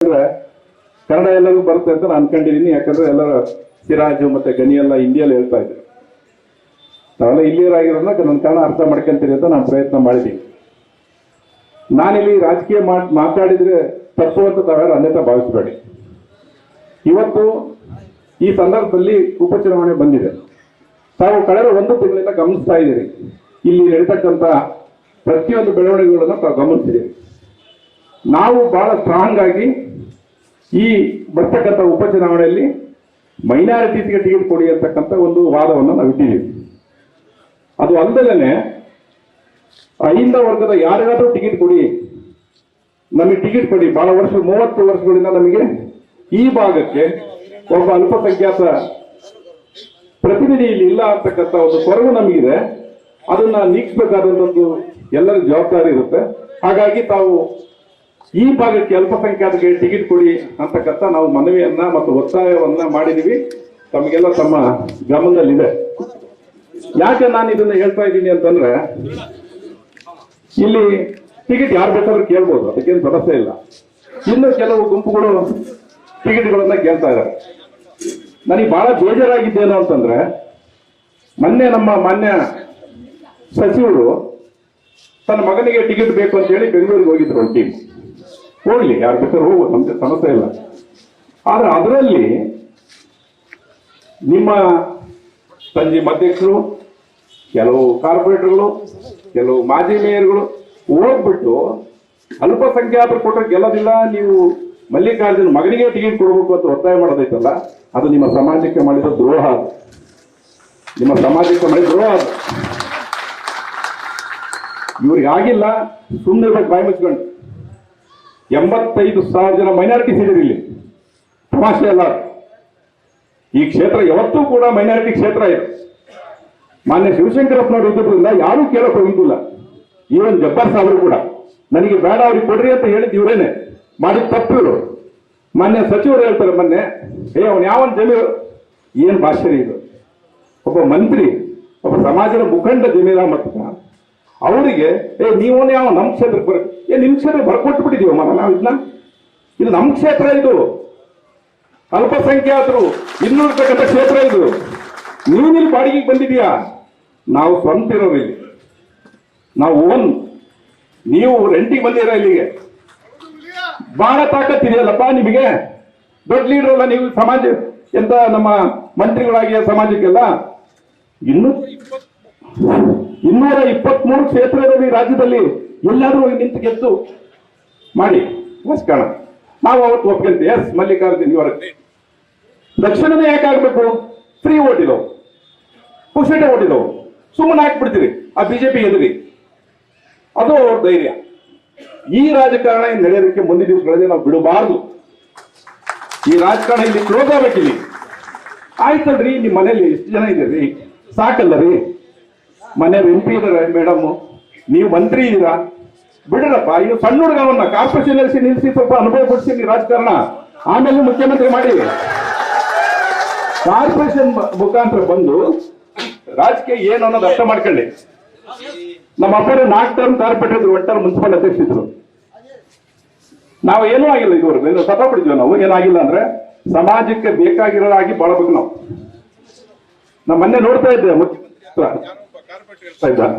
ಕನ್ನಡ ಎಲ್ಲರಿಗೂ ಬರುತ್ತೆ ಅಂತ ನಾನು ಅನ್ಕೊಂಡಿದ್ದೀನಿ. ಯಾಕಂದ್ರೆ ಎಲ್ಲರ ಸಿರಾಜು ಮತ್ತೆ ಗನಿ ಎಲ್ಲ ಹಿಂದಿಯಲ್ಲಿ ಹೇಳ್ತಾ ಇದ್ರು. ನಾವೆಲ್ಲ ಇಲ್ಲಿಯರಾಗಿರೋದ್ರಿಂದ ನನ್ನ ಕನ್ನಡ ಅರ್ಥ ಮಾಡ್ಕೊಂತೀರಿ ಅಂತ ನಾನು ಪ್ರಯತ್ನ ಮಾಡಿದ್ದೀನಿ. ನಾನಿಲ್ಲಿ ರಾಜಕೀಯ ಮಾತಾಡಿದ್ರೆ ತಪ್ಪು ಅಂತ ತಾವ್ಯಾರು ಅನ್ಯತಾ ಭಾವಿಸಬೇಡಿ. ಇವತ್ತು ಈ ಸಂದರ್ಭದಲ್ಲಿ ಉಪಚುನಾವಣೆ ಬಂದಿದೆ. ತಾವು ಕಳೆದ 1 ತಿಂಗಳಿಂದ ಗಮನಿಸ್ತಾ ಇದ್ದೀರಿ. ಇಲ್ಲಿ ನಡೀತಕ್ಕಂಥ ಪ್ರತಿಯೊಂದು ಬೆಳವಣಿಗೆಗಳನ್ನು ತಾವು ಗಮನಿಸಿದ್ದೀರಿ. ನಾವು ಬಹಳ ಸ್ಟ್ರಾಂಗ್ ಆಗಿ ಈ ಬರ್ತಕ್ಕಂಥ ಉಪಚುನಾವಣೆಯಲ್ಲಿ ಮೈನಾರಿಟೀಸ್ಗೆ ಟಿಕೆಟ್ ಕೊಡಿ ಅಂತಕ್ಕಂಥ ಒಂದು ವಾದವನ್ನು ನಾವು ಇಟ್ಟಿದ್ದೀವಿ. ಅದು ಅಲ್ಲದಲ್ಲೇ ಅಹಿಂದ ವರ್ಗದ ಯಾರಿಗಾದ್ರೂ ಟಿಕೆಟ್ ಕೊಡಿ, ನಮಗೆ ಟಿಕೆಟ್ ಕೊಡಿ. ಬಹಳ 30 ವರ್ಷಗಳಿಂದ ನಮಗೆ ಈ ಭಾಗಕ್ಕೆ ಒಬ್ಬ ಅಲ್ಪಸಂಖ್ಯಾತ ಪ್ರತಿನಿಧಿ ಇಲ್ಲಿ ಇಲ್ಲ ಅಂತಕ್ಕಂಥ ಒಂದು ಕೊರಗು ನಮಗಿದೆ. ಅದನ್ನ ನೀಗಿಸಬೇಕಾದಂಥದ್ದು ಎಲ್ಲರ ಜವಾಬ್ದಾರಿ ಇರುತ್ತೆ. ಹಾಗಾಗಿ ತಾವು ಈ ಭಾಗಕ್ಕೆ ಅಲ್ಪಸಂಖ್ಯಾತರಿಗೆ ಟಿಕೆಟ್ ಕೊಡಿ ಅಂತಕ್ಕಂಥ ನಾವು ಮನವಿಯನ್ನ ಮತ್ತು ಒತ್ತಾಯವನ್ನ ಮಾಡಿದೀವಿ. ತಮಗೆಲ್ಲ ತಮ್ಮ ಗಮನದಲ್ಲಿದೆ. ಯಾಕೆ ನಾನು ಇದನ್ನ ಹೇಳ್ತಾ ಇದ್ದೀನಿ ಅಂತಂದ್ರೆ, ಇಲ್ಲಿ ಟಿಕೆಟ್ ಯಾರು ಬೇಕಾದ್ರೂ ಕೇಳ್ಬೋದು, ಅದಕ್ಕೇನು ಸಮಸ್ಯೆ ಇಲ್ಲ. ಇನ್ನು ಕೆಲವು ಗುಂಪುಗಳು ಟಿಕೆಟ್ಗಳನ್ನ ಕೇಳ್ತಾ ಇದ್ದಾರೆ. ನನಗೆ ಬಹಳ ಬೇಜಾರಾಗಿದ್ದೇನು ಅಂತಂದ್ರೆ, ಮೊನ್ನೆ ನಮ್ಮ ಮಾನ್ಯ ಸಚಿವರು ತನ್ನ ಮಗನಿಗೆ ಟಿಕೆಟ್ ಬೇಕು ಅಂತ ಹೇಳಿ ಬೆಂಗಳೂರಿಗೆ ಹೋಗಿದ್ರು. ಒಂದು ಟೀಮ್ ಹೋಗ್ಲಿ, ಯಾರು ಬೇಕಾದ್ರೂ ಹೋಗ್ಬೋದು, ನಮ್ಗೆ ಸಮಸ್ಯೆ ಇಲ್ಲ. ಆದ್ರೆ ಅದರಲ್ಲಿ ನಿಮ್ಮ ಸಂಜೀವ್ ಅಧ್ಯಕ್ಷರು, ಕೆಲವು ಕಾರ್ಪೊರೇಟರ್ಗಳು, ಕೆಲವು ಮಾಜಿ ಮೇಯರ್ಗಳು ಹೋಗ್ಬಿಟ್ಟು ಅಲ್ಪಸಂಖ್ಯಾತರು ಕೊಟ್ಟರೆ ಗೆಲ್ಲೋದಿಲ್ಲ, ನೀವು ಮಲ್ಲಿಕಾರ್ಜುನ ಮಗನಿಗೆ ಟಿಕೆಟ್ ಕೊಡಬೇಕು ಅಂತ ಒತ್ತಾಯ ಮಾಡೋದೈತಲ್ಲ, ಅದು ನಿಮ್ಮ ಸಮಾಜಕ್ಕೆ ಮಾಡಿದ ದ್ರೋಹ. ನಿಮ್ಮ ಸಮಾಜಕ್ಕೆ ಮಾಡಿದ ದ್ರೋಹ ಅದು. ಇವ್ರಿಗೆ ಆಗಿಲ್ಲ, ಸುಮ್ಮನೆ ಬಾಯಿ ಮುಚ್ಕೊಂಡು 85,000 ಜನ ಮೈನಾರಿಟೀಸ್ ಇದ್ದೀರಿ ಇಲ್ಲಿ. ತಮಾಷೆ ಅಲ್ಲ. ಈ ಕ್ಷೇತ್ರ ಯಾವತ್ತೂ ಕೂಡ ಮೈನಾರಿಟಿ ಕ್ಷೇತ್ರ ಇದೆ. ಮಾನ್ಯ ಶಿವಶಂಕರಪ್ಪನವರು ಇದ್ದುದರಿಂದ ಯಾರೂ ಕೇಳಕ್ ಹೋಗಿದ್ದಿಲ್ಲ. ಈವನ್ ಜಬ್ಬಾರ್ ಸಾಹೇಬರು ಕೂಡ ನನಗೆ ಬೇಡ ಅವ್ರಿಗೆ ಕೊಡ್ರಿ ಅಂತ ಹೇಳಿದ್ ಇವರೇನೆ. ಮಾಡಿದ ತಪ್ಪು ಇವರು. ಮಾನ್ಯ ಸಚಿವರು ಹೇಳ್ತಾರೆ ಮೊನ್ನೆ, ಅವನು ಯಾವನ್ ಜಮೀರು, ಏನ್ ಭಾಷೆ ಇದು? ಒಬ್ಬ ಮಂತ್ರಿ, ಒಬ್ಬ ಸಮಾಜದ ಮುಖಂಡ ಜಮೀರ ಮತ್ತ ಅವರಿಗೆ ನೀವು ಯಾವ ನಮ್ಮ ಕ್ಷೇತ್ರಕ್ಕೆ ಬರ, ನಿಮ್ ಕ್ಷೇತ್ರ ಬರ್ಕೊಟ್ಟು ಬಿಟ್ಟಿದೀವ ಮರ ನಾವು ಇದನ್ನ. ಇದು ನಮ್ಮ ಕ್ಷೇತ್ರ, ಇದು ಅಲ್ಪಸಂಖ್ಯಾತರು ಇನ್ನೂರ್ತಕ್ಕಂಥ ಕ್ಷೇತ್ರ ಇದು. ನೀನಿಲ್ಲಿ ಬಾಡಿಗೆಗೆ ಬಂದಿದೀಯಾ? ನಾವು ಸ್ವಂತ ಇರೋರು ಇಲ್ಲಿ, ನಾವು ಓನ್. ನೀವು ರೆಂಟಿಗೆ ಬಂದಿರ ಇಲ್ಲಿಗೆ. ಬಹಳ ತಾಕತ್ತಿದೆಯಲ್ಲಪ್ಪ ನಿಮಗೆ, ದೊಡ್ಡ ಲೀಡರ್ ಅಲ್ಲ ನೀವು. ಸಮಾಜ ಎಂತ ನಮ್ಮ ಮಂತ್ರಿಗಳಾಗಿ ಸಮಾಜಕ್ಕೆಲ್ಲ 223 ಕ್ಷೇತ್ರ ಇರೋದು ಈ ರಾಜ್ಯದಲ್ಲಿ. ಎಲ್ಲಾದ್ರೂ ನಿಂತು ಗೆದ್ದು ಮಾಡಿ ರಾಜಕಾರಣ. ನಾವು ಅವತ್ತು ಒಪ್ಕೊಂತೀವಿ, ಎಸ್ ಮಲ್ಲಿಕಾರ್ಜುನ್ ಇವರ ರಕ್ಷಣೆ ಯಾಕಾಗಬೇಕು? ಫ್ರೀ ಓಟ್ ಇದಾವೆ, ಪುಷಟೆ ಓಟ್ ಇದಾವೆ, ಸುಮ್ಮನೆ ಹಾಕ್ಬಿಡ್ತೀರಿ ಆ ಬಿಜೆಪಿ ಎದುರಿ. ಅದು ಅವ್ರ ಧೈರ್ಯ. ಈ ರಾಜಕಾರಣ ನಡೆಯೋದಕ್ಕೆ ಮುಂದಿನ ದಿವಸಗಳಲ್ಲಿ ನಾವು ಬಿಡಬಾರ್ದು. ಈ ರಾಜಕಾರಣ ಇಲ್ಲಿ ಕ್ಲೋಸ್ ಆಗ್ಬೇಕಿಲ್ಲಿ. ಆಯ್ತಲ್ರಿ, ನಿಮ್ಮ ಮನೇಲಿ ಎಷ್ಟು ಜನ ಇದ್ದೀರಿ? ಸಾಕಲ್ಲ ರೀ. ಮನೆಯವ್ರು MP ಇದಾರೆ, ಮೇಡಮ್ ನೀವು ಮಂತ್ರಿ ಇದ್ದೀರಾ, ಬಿಡ್ರಪ್ಪ. ಇನ್ನು ಸಣ್ಣ ಹುಡುಗವನ್ನ ಕಾರ್ಪೊರೇಷನ್ ನಿಲ್ಲಿಸಿ ಸ್ವಲ್ಪ ಅನುಭವ ಪಡಿಸಿ ರಾಜಕಾರಣ, ಆಮೇಲೆ ಮುಖ್ಯಮಂತ್ರಿ ಮಾಡಿ. ಕಾರ್ಪೊರೇಷನ್ ಮುಖಾಂತರ ಬಂದು ರಾಜಕೀಯ ಏನು ಅನ್ನೋದು ಅರ್ಥ ಮಾಡ್ಕೊಳ್ಳಿ. ನಮ್ಮ ಅಪ್ಪರು 4 ಟರ್ಮ್ ಕಾರ್ಪೊರೇಟರ್ ಇದ್ರು, 1 ಟರ್ಮ್ ಮುನ್ಸಿಪಲ್ ಅಧ್ಯಕ್ಷರು. ನಾವು ಏನೂ ಆಗಿಲ್ಲ ಇದುವರೆಗೂ, ಸತ್ತೋಗ್ಬಿಟ್ಟಿದ್ವಿ ನಾವು. ಏನಾಗಿಲ್ಲ ಅಂದ್ರೆ ಸಮಾಜಕ್ಕೆ ಬೇಕಾಗಿರೋದಾಗಿ ಬಾಳಬೇಕು ನಾವು. ನಮ್ಮ ಮೊನ್ನೆ ನೋಡ್ತಾ ಇದ್ದೆ,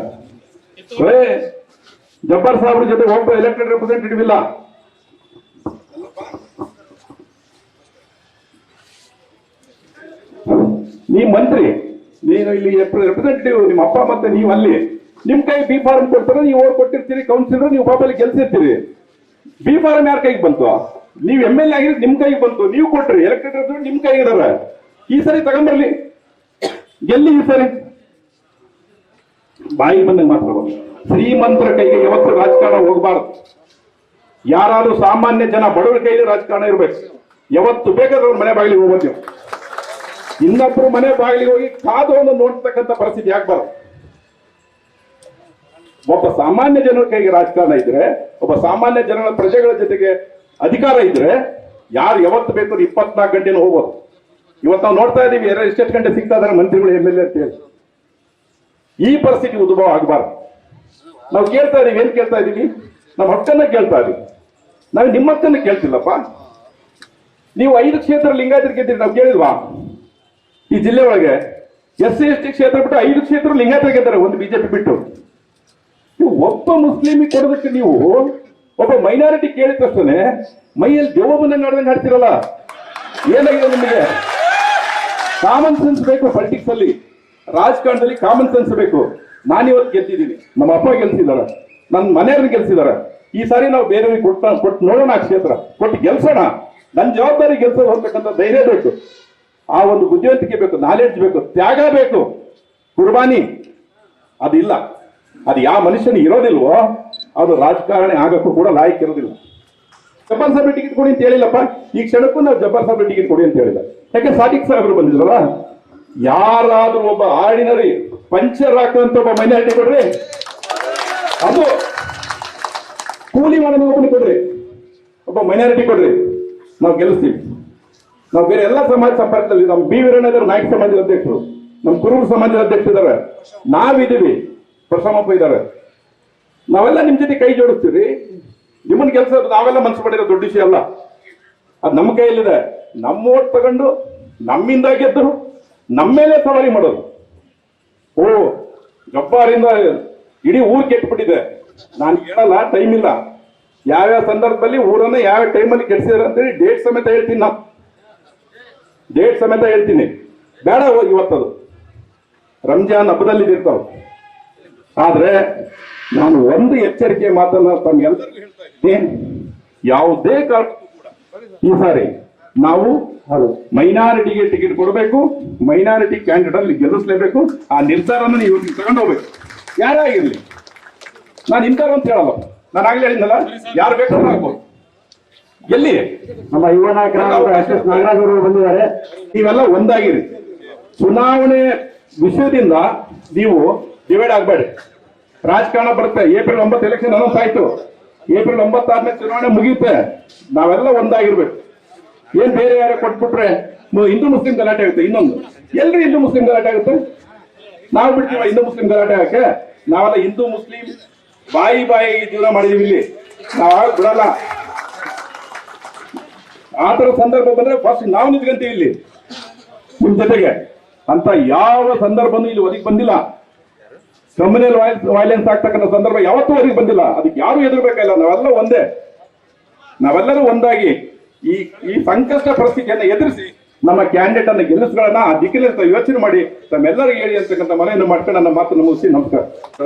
ಜಬ್ಬಾರ್ ಸಾಹೇಬ್ರ ಜೊತೆ ಒಬ್ಬ ಎಲೆಕ್ಟೆಡ್ ರೆಪ್ರೆಸೆಂಟೇಟಿವ್ ಇಲ್ಲ. ನೀ ಮಂತ್ರಿ, ನೀನು ಇಲ್ಲಿ ರೆಪ್ರೆಸೆಂಟೇಟಿವ್, ನಿಮ್ಮ ಅಪ್ಪ ಮತ್ತೆ ನೀವು ಅಲ್ಲಿ ನಿಮ್ ಕೈ ಬಿ ಫಾರ್ಮ್ ಕೊಡ್ತಾರೆ, ನೀವು ಓಟ್ ಕೊಟ್ಟಿರ್ತೀರಿ. ಕೌನ್ಸಿಲರ್ ನೀವು ಪಾಪಲ್ಲಿ ಗೆಲ್ಸಿರ್ತೀರಿ. ಬಿ ಫಾರ್ಮ್ ಯಾರ ಕೈಗೆ ಬಂತು? ನೀವು MLA ಆಗಿರೋದು ನಿಮ್ ಕೈಗೆ ಬಂತು, ನೀವು ಕೊಟ್ರಿ. ಎಲೆಕ್ಟೆಡ್ ನಿಮ್ ಕೈಗೆ ಇದಾರೆ. ಈ ಸರಿ ತಗೊಂಡ್ಬರ್ಲಿ, ಗೆಲ್ಲಿ. ಈ ಸರಿ ಬಾಯಿ ಬಂದಂಗೆ ಮಾತಾಡಬಹುದು. ಶ್ರೀಮಂತರ ಕೈಗೆ ಯಾವತ್ತು ರಾಜಕಾರಣ ಹೋಗಬಾರದು. ಯಾರಾದ್ರೂ ಸಾಮಾನ್ಯ ಜನ ಬಡವರ ಕೈಲಿ ರಾಜಕಾರಣ ಇರ್ಬೇಕು. ಯಾವತ್ತು ಬೇಕಾದ್ರೆ ಅವ್ರ ಮನೆ ಬಾಗಿಲಿಗೆ ಹೋಗ್ಬೋದು ನೀವು. ಇನ್ನೊಬ್ರು ಮನೆ ಬಾಗಿಲಿಗೆ ಹೋಗಿ ಕಾದವನ್ನು ನೋಡ್ತಕ್ಕಂಥ ಪರಿಸ್ಥಿತಿ ಆಗ್ಬಾರ್ದು. ಒಬ್ಬ ಸಾಮಾನ್ಯ ಜನರ ಕೈಗೆ ರಾಜಕಾರಣ ಇದ್ರೆ, ಒಬ್ಬ ಸಾಮಾನ್ಯ ಜನರ ಪ್ರಜೆಗಳ ಜೊತೆಗೆ ಅಧಿಕಾರ ಇದ್ರೆ, ಯಾರು ಯಾವತ್ತು ಬೇಕು 24 ಗಂಟೆನೂ ಹೋಗ್ಬೋದು. ಇವತ್ತು ನಾವು ನೋಡ್ತಾ ಇದೀವಿ, ಎಷ್ಟೆಷ್ಟು ಗಂಟೆ ಸಿಗ್ತಾ ಇದಾರೆ ಮಂತ್ರಿಗಳು, MLA ಅಂತ ಹೇಳಿ. ಈ ಪರಿಸ್ಥಿತಿ ಉದ್ಭವ ಆಗಬಾರ್ದು. ನಾವು ಕೇಳ್ತಾ ಇದೀವಿ, ಏನ್ ಕೇಳ್ತಾ ಇದೀವಿ? ನಮ್ಮ ಹಕ್ಕನ್ನ ಕೇಳ್ತಾ ಇದೀವಿ. ನಾವು ನಿಮ್ಮ ಹಕ್ಕನ್ನ ಕೇಳ್ತಿಲ್ಲಪ್ಪ. ನೀವು 5 ಕ್ಷೇತ್ರ ಲಿಂಗಾಯತರು ಗೆದ್ದಿರಿ, ನಾವು ಕೇಳಿದ್ವಾ? ಈ ಜಿಲ್ಲೆ ಒಳಗೆ SC ST ಕ್ಷೇತ್ರ ಬಿಟ್ಟು 5 ಕ್ಷೇತ್ರ ಲಿಂಗಾಯತರು ಗೆದ್ದಾರೆ, ಒಂದು ಬಿಜೆಪಿ ಬಿಟ್ಟು. ನೀವು ಒಬ್ಬ ಮುಸ್ಲಿಮಿಗೆ ಕೊಡೋದಕ್ಕೆ ನೀವು ಒಬ್ಬ ಮೈನಾರಿಟಿ ಕೇಳಿದ ತಕ್ಷಣ ಮೈಯಲ್ಲಿ ದೇವ ಬಂದಂಗೆ ಆಡ್ದಂಗೆ ಆಡ್ತಿರಲ್ಲ, ಏನಾಗಿದೆ ನಿಮಗೆ? ಕಾಮನ್ ಸೆನ್ಸ್ ಬೇಕು. ಪಾಲಿಟಿಕ್ಸ್ ಅಲ್ಲಿ, ರಾಜಕಾರಣದಲ್ಲಿ ಕಾಮನ್ ಸೆನ್ಸ್ ಬೇಕು. ನಾನಿವತ್ತು ಗೆದ್ದಿದ್ದೀನಿ, ನಮ್ಮ ಅಪ್ಪ ಗೆಲ್ಸಿದಾರ, ನನ್ನ ಮನೆಯವ್ರನ್ನ ಗೆಲ್ಸಿದಾರ. ಈ ಸಾರಿ ನಾವು ಬೇರೆಯವ್ರಿಗೆ ಕೊಟ್ಟು ನೋಡೋಣ, ಆ ಕ್ಷೇತ್ರ ಕೊಟ್ಟು ಗೆಲ್ಸೋಣ. ನನ್ನ ಜವಾಬ್ದಾರಿ ಗೆಲ್ಸೋದು ಹೋಗ್ಬೇಕಂತ ಧೈರ್ಯ ಬೇಕು, ಆ ಒಂದು ಬುದ್ಧಿವಂತಿಕೆ ಬೇಕು, ನಾಲೆಡ್ಜ್ ಬೇಕು, ತ್ಯಾಗ ಬೇಕು, ಕುರ್ಬಾನಿ ಅದಿಲ್ಲ. ಅದು ಯಾವ ಮನುಷ್ಯನ ಇರೋದಿಲ್ವೋ ಅದು ರಾಜಕಾರಣಿ ಆಗಕ್ಕೂ ಕೂಡ ಲಾಯಕ್ ಇರೋದಿಲ್ಲ. ಜಬ್ಬಾರ್ ಸಾಹೇಬ್ ಟಿಕೆಟ್ ಕೊಡಿ ಅಂತ ಹೇಳಿಲ್ಲಪ್ಪ, ಈ ಕ್ಷಣಕ್ಕೂ ನಾವು ಜಬ್ಬಾರ್ ಸಾಹೇಬ್ ಟಿಕೆಟ್ ಕೊಡಿ ಅಂತ ಹೇಳಿಲ್ಲ. ಯಾಕೆ ಸಾದಿಕ್ ಸಾಹೇಬರು ಬಂದಿದ್ರಲ್ಲ, ಯಾರಾದ್ರೂ ಒಬ್ಬ ಆರ್ಡಿನರಿ ಪಂಚರ್ ಹಾಕುವಂತ ಒಬ್ಬ ಮೈನಾರಿಟಿ ಕೊಡ್ರಿ, ಅದು ಕೂಲಿ ಮಾಡೋದು ಒಬ್ಬನಿಗೆ ಕೊಡ್ರಿ, ಒಬ್ಬ ಮೈನಾರಿಟಿ ಕೊಡ್ರಿ, ನಾವು ಗೆಲ್ಲಿಸ್ತೀವಿ. ನಾವು ಬೇರೆ ಎಲ್ಲ ಸಮಾಜ ಸಂಪರ್ಕದಲ್ಲಿ, ನಮ್ಮ ಬಿ ವೀರಣ್ಣ ನಾಯಕ ಸಮಾಜದ ಅಧ್ಯಕ್ಷರು, ನಮ್ಮ ಕುರುಬ ಸಮಾಜದ ಅಧ್ಯಕ್ಷರು ಇದ್ದಾರೆ, ನಾವಿದ್ದೀವಿ, ಪ್ರಸಮಪ್ಪ ಇದ್ದಾರೆ. ನಾವೆಲ್ಲ ನಿಮ್ ಜೊತೆ ಕೈ ಜೋಡಿಸ್ತೀವಿ. ನಿಮ್ಮನ್ನ ಕೆಲಸ ನಾವೆಲ್ಲ ಮನಸ್ಸು ಮಾಡಿರೋ ದೊಡ್ಡ ವಿಷಯ ಅಲ್ಲ, ಅದು ನಮ್ಮ ಕೈಯಲ್ಲಿದೆ. ನಮ್ಮ ಓಟ್ ತಗೊಂಡು ನಮ್ಮಿಂದ ಗೆದ್ದು ನಮ್ಮ ಮೇಲೆ ಸವಾರಿ ಮಾಡೋದು. ಓ ಜಬ್ಬಾರಿಂದ ಇಡೀ ಊರು ಕೆಟ್ಟಬಿಟ್ಟಿದೆ, ನಾನು ಹೇಳಲ್ಲ, ಟೈಮ್ ಇಲ್ಲ. ಯಾವ್ಯಾವ ಸಂದರ್ಭದಲ್ಲಿ ಊರನ್ನ ಯಾವ ಟೈಮಲ್ಲಿ ಕೆಡಿಸಿದಾರೆ ಅಂತೇಳಿ ಡೇಟ್ ಸಮೇತ ಹೇಳ್ತೀನಿ, ನಾನು ಡೇಟ್ ಸಮೇತ ಹೇಳ್ತೀನಿ. ಬೇಡ ಇವತ್ತದು ರಂಜಾನ್ ಹಬ್ಬದಲ್ಲಿ ಇರ್ತಾವ. ಆದ್ರೆ ನಾನು ಒಂದು ಎಚ್ಚರಿಕೆ ಮಾತನ್ನ ತಮ್ಗೆಲ್ಲರಿಗೂ ಹೇಳ್ತಾ ಇದ್ದೀನಿ, ಯಾವುದೇ ಕಾರಣಕ್ಕೂ ಕೂಡ ಈ ಸಾರಿ ನಾವು ಮೈನಾರಿಟಿಗೆ ಟಿಕೆಟ್ ಕೊಡಬೇಕು, ಮೈನಾರಿಟಿ ಕ್ಯಾಂಡಿಡೇಟ್ ಅಲ್ಲಿ ಗೆಲ್ಲಿಸಲೇಬೇಕು. ಆ ನಿರ್ಧಾರನ ನೀವು ತಗೊಂಡು ಹೋಗ್ಬೇಕು, ಯಾರೇ ಆಗಿರ್ಲಿ. ನಾನು ಇಂಥವ್ರು ಅಂತ ಹೇಳಲ್ಲ, ನಾನು ಆಗ್ಲೇ ಹೇಳಿದ್ನಲ್ಲ, ಯಾರು ಬೇಕಾದ್ರೂ ಆಗ್ಬೋದು. ಎಲ್ಲಿ ನಮ್ಮ ಯುವ ನಾಯಕರಾದ ನಾಗರಾಜ್ ಅವರು ಬಂದಿದ್ದಾರೆ. ನೀವೆಲ್ಲ ಒಂದಾಗಿರಿ. ಚುನಾವಣೆ ವಿಷಯದಿಂದ ನೀವು ಡಿವೈಡ್ ಆಗಬೇಡಿ. ರಾಜಕಾರಣ ಬರುತ್ತೆ. ಏಪ್ರಿಲ್ 9 ಎಲೆಕ್ಷನ್ ಅನೌನ್ಸ್ ಆಯ್ತು, ಏಪ್ರಿಲ್ 9 ಆದ್ಮೇಲೆ ಚುನಾವಣೆ ಮುಗಿಯುತ್ತೆ. ನಾವೆಲ್ಲ ಒಂದಾಗಿರ್ಬೇಕು. ಏನ್ ಬೇರೆ ಯಾರು ಕೊಟ್ಬಿಟ್ರೆ ಹಿಂದೂ ಮುಸ್ಲಿಂ ಗಲಾಟೆ ಆಗುತ್ತೆ. ಇನ್ನೊಂದು, ಎಲ್ರು ಹಿಂದೂ ಮುಸ್ಲಿಂ ಗಲಾಟೆ ಆಗುತ್ತೆ. ನಾವು ಬಿಡ್ತೀವ ಹಿಂದೂ ಮುಸ್ಲಿಂ ಗಲಾಟೆ ಆಗಕ್ಕೆ? ನಾವೆಲ್ಲ ಹಿಂದೂ ಮುಸ್ಲಿಂ ಬಾಯಿ ಜೀವನ ಮಾಡಿದೀವಿ ಇಲ್ಲಿ, ನಾವ್ ಬಿಡಲ್ಲ. ಆ ತರ ಸಂದರ್ಭ ಬಂದ್ರೆ ಫಸ್ಟ್ ನಾವು ನಿಂತ್ಕೊಂತೀವಿ ಇಲ್ಲಿ ನಿಮ್ ಜೊತೆಗೆ. ಅಂತ ಯಾವ ಸಂದರ್ಭನೂ ಇಲ್ಲಿ ಒದಗಿ ಬಂದಿಲ್ಲ. ಕಮ್ಯುನಲ್ ವೈಲೆನ್ಸ್ ಆಗ್ತಕ್ಕಂಥ ಸಂದರ್ಭ ಯಾವತ್ತೂ ಒದಗಿ ಬಂದಿಲ್ಲ. ಅದಕ್ಕೆ ಯಾರು ಹೆದರ್ಬೇಕಲ್ಲ, ನಾವೆಲ್ಲ ಒಂದೇ. ನಾವೆಲ್ಲರೂ ಒಂದಾಗಿ ಈ ಸಂಕಷ್ಟ ಪರಿಸ್ಥಿತಿಯನ್ನು ಎದುರಿಸಿ ನಮ್ಮ ಕ್ಯಾಂಡಿಡೇಟ್ ಅನ್ನು ಗೆಲ್ಲಿಸ್ಕೊಳ್ಳೋಣ. ಆ ದಿಕ್ಕಿನಲ್ಲಿ ಯೋಚನೆ ಮಾಡಿ ತಮ್ಮೆಲ್ಲರಿಗೂ ಹೇಳಿ ಅಂತಕ್ಕಂಥ ಮನೆಯನ್ನು ಮಾಡ್ಕೊಂಡು ನನ್ನ ಮಾತನ್ನು ಮುಗಿಸಿ ನಮಸ್ಕಾರ.